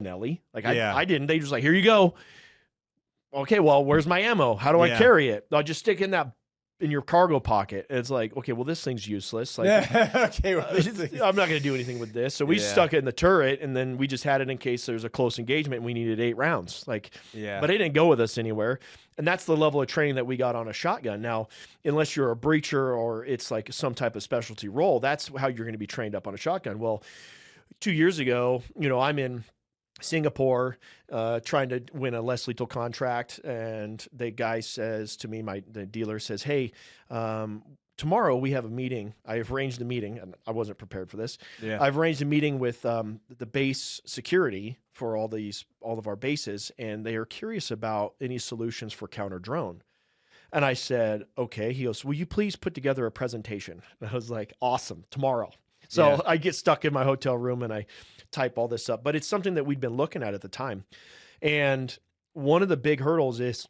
willy-nilly. Like I didn't. They just like, here you go. Okay, well, where's my ammo? How do I Yeah. carry it? I'll just stick in your cargo pocket. And it's like, okay, well, this thing's useless. Like, Okay, well, I'm not going to do anything with this. So we stuck it in the turret, and then we just had it in case there's a close engagement and we needed 8 rounds. Like, but it didn't go with us anywhere. And that's the level of training that we got on a shotgun. Now, unless you're a breacher or it's like some type of specialty role, that's how you're going to be trained up on a shotgun. Well, 2 years ago, I'm in Singapore, trying to win a less lethal contract, and the guy says to me, the dealer says, "Hey, tomorrow we have a meeting. I've arranged a meeting, and I wasn't prepared for this. I've arranged a meeting with the base security for all of our bases, and they are curious about any solutions for counter drone." And I said, "Okay." He goes, "Will you please put together a presentation?" And I was like, "Awesome, tomorrow." So I get stuck in my hotel room and I type all this up, but it's something that we'd been looking at the time. And one of the big hurdles is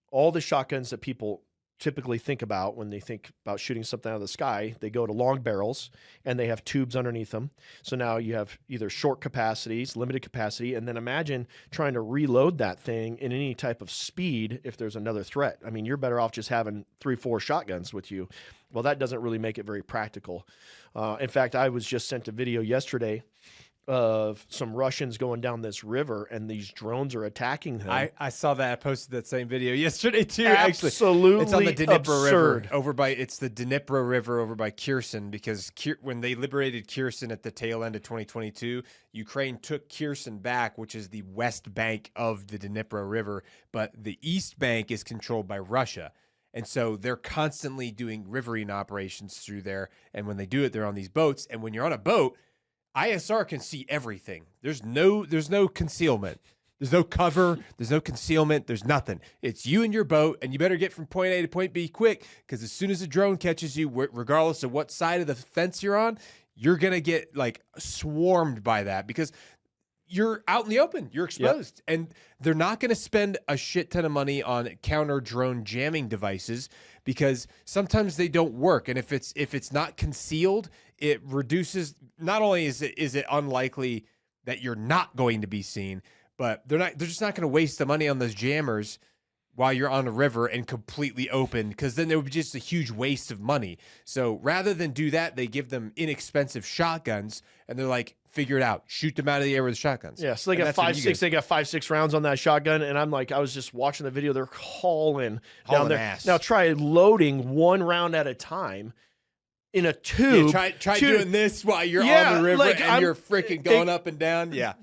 all the shotguns that people typically think about when they think about shooting something out of the sky. They go to long barrels and they have tubes underneath them. So now you have either short capacities, limited capacity, and then imagine trying to reload that thing in any type of speed if there's another threat. I mean, you're better off just having 3-4 shotguns with you. Well, that doesn't really make it very practical. In fact, I was just sent a video yesterday of some Russians going down this river and these drones are attacking them. I saw that. I posted that same video yesterday too. Absolutely, actually, it's on the Dnipro absurd. River it's the Dnipro River over by Kherson, because when they liberated Kherson at the tail end of 2022, Ukraine took Kherson back, which is the west bank of the Dnipro River, but the east bank is controlled by Russia. And so they're constantly doing riverine operations through there. And when they do it, they're on these boats. And when you're on a boat, ISR can see everything. There's no concealment. There's no cover. There's no concealment. There's nothing. It's you and your boat, and you better get from point A to point B quick, because as soon as a drone catches you, regardless of what side of the fence you're on, you're going to get like swarmed by that, because you're out in the open, you're exposed. And they're not going to spend a shit ton of money on counter drone jamming devices, because sometimes they don't work. And if it's not concealed, it reduces, not only is it unlikely that you're not going to be seen, but they're just not going to waste the money on those jammers while you're on a river and completely open, because then there would be just a huge waste of money. So rather than do that, they give them inexpensive shotguns, and they're like, figure it out, shoot them out of the air with the shotguns. Yeah, so they got 5-6 rounds on that shotgun, and I'm like, I was just watching the video, they're hauling down there. Ass. Now try loading one round at a time in a tube. Yeah, try doing this while you're on the river, and you're freaking going up and down. Yeah.